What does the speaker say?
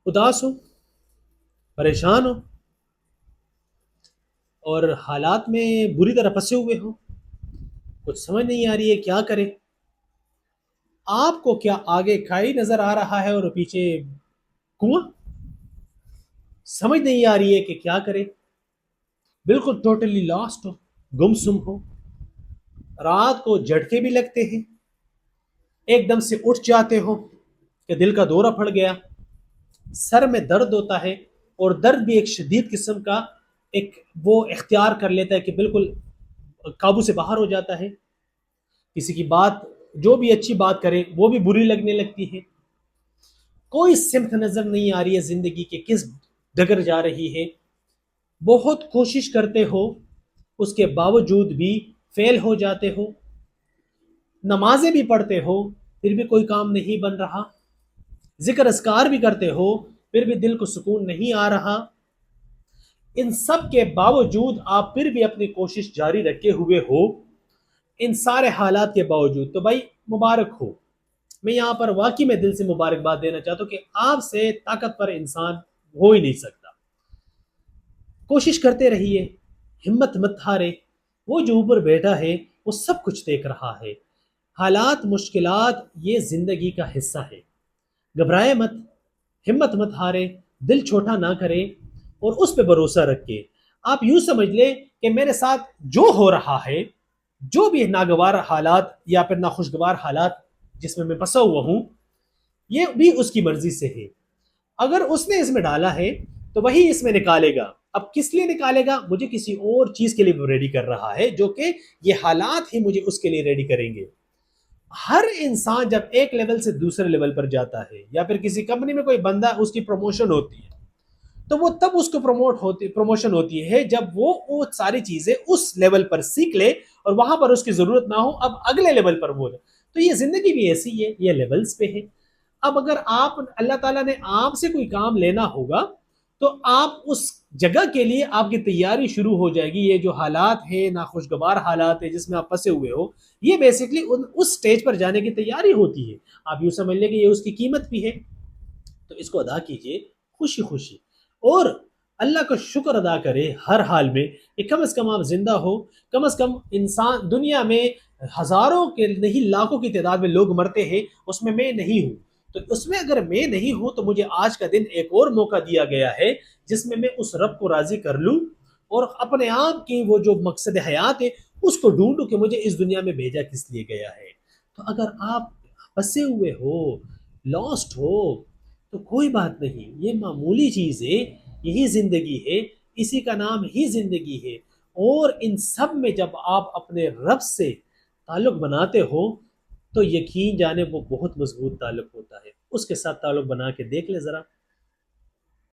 اداس ہو، پریشان ہو اور حالات میں بری طرح پھنسے ہوئے ہو، کچھ سمجھ نہیں آ رہی ہے کیا کرے؟ آپ کو کیا آگے کھائی نظر آ رہا ہے اور پیچھے کنواں؟ سمجھ نہیں آ رہی ہے کہ کیا کرے؟ بالکل ٹوٹلی لاسٹ ہو، گمسم ہو، رات کو جھٹکے بھی لگتے ہیں، ایک دم سے اٹھ جاتے ہو کہ دل کا دورہ پڑ گیا، سر میں درد ہوتا ہے، اور درد بھی ایک شدید قسم کا ایک وہ اختیار کر لیتا ہے کہ بالکل قابو سے باہر ہو جاتا ہے، کسی کی بات جو بھی اچھی بات کرے وہ بھی بری لگنے لگتی ہے، کوئی سمت نظر نہیں آ رہی ہے زندگی کے کس ڈگر جا رہی ہے، بہت کوشش کرتے ہو اس کے باوجود بھی فیل ہو جاتے ہو، نمازیں بھی پڑھتے ہو پھر بھی کوئی کام نہیں بن رہا، ذکر اذکار بھی کرتے ہو پھر بھی دل کو سکون نہیں آ رہا، ان سب کے باوجود آپ پھر بھی اپنی کوشش جاری رکھے ہوئے ہو، ان سارے حالات کے باوجود تو بھائی مبارک ہو، میں یہاں پر واقعی میں دل سے مبارکباد دینا چاہتا ہوں کہ آپ سے طاقتور انسان ہو ہی نہیں سکتا، کوشش کرتے رہیے، ہمت مت ہارے، وہ جو اوپر بیٹھا ہے وہ سب کچھ دیکھ رہا ہے، حالات مشکلات یہ زندگی کا حصہ ہے، گھبرائے مت، ہمت مت ہارے، دل چھوٹا نہ کرے اور اس پہ بھروسہ رکھے، آپ یوں سمجھ لیں کہ میرے ساتھ جو ہو رہا ہے، جو بھی ناگوار حالات یا پھر ناخوشگوار حالات جس میں پھنسا ہوا ہوں، یہ بھی اس کی مرضی سے ہے، اگر اس نے اس میں ڈالا ہے تو وہی اس میں نکالے گا، اب کس لیے نکالے گا؟ مجھے کسی اور چیز کے لیے ریڈی کر رہا ہے، جو کہ یہ حالات ہی مجھے اس کے لیے ریڈی کریں گے۔ ہر انسان جب ایک لیول سے دوسرے لیول پر جاتا ہے یا پھر کسی کمپنی میں کوئی بندہ اس کی پروموشن ہوتی ہے تو وہ تب اس کو پروموشن ہوتی ہے جب وہ ساری چیزیں اس لیول پر سیکھ لے اور وہاں پر اس کی ضرورت نہ ہو، اب اگلے لیول پر وہ تو یہ زندگی بھی ایسی ہے، یہ لیولز پہ ہے، اب اگر آپ اللہ تعالیٰ نے آپ سے کوئی کام لینا ہوگا تو آپ اس جگہ کے لیے آپ کی تیاری شروع ہو جائے گی، یہ جو حالات ہیں ناخوشگوار حالات ہیں جس میں آپ پھنسے ہوئے ہو، یہ بیسکلی اس سٹیج پر جانے کی تیاری ہوتی ہے، آپ یوں سمجھ لیں کہ یہ اس کی قیمت بھی ہے، تو اس کو ادا کیجئے خوشی خوشی، اور اللہ کا شکر ادا کرے ہر حال میں کہ کم از کم آپ زندہ ہو، کم از کم انسان دنیا میں ہزاروں کے نہیں لاکھوں کی تعداد میں لوگ مرتے ہیں، اس میں نہیں ہوں، تو اس میں اگر میں نہیں ہوں تو مجھے آج کا دن ایک اور موقع دیا گیا ہے جس میں اس رب کو راضی کر لوں اور اپنے آپ کی وہ جو مقصد حیات ہے اس کو ڈھونڈوں کہ مجھے اس دنیا میں بھیجا کس لیے گیا ہے، تو اگر آپ پھنسے ہوئے ہو، لاسٹ ہو، تو کوئی بات نہیں، یہ معمولی چیز ہے، یہی زندگی ہے، اسی کا نام ہی زندگی ہے، اور ان سب میں جب آپ اپنے رب سے تعلق بناتے ہو تو یقین جانے وہ بہت مضبوط تعلق ہوتا ہے، اس کے ساتھ تعلق بنا کے دیکھ لے ذرا،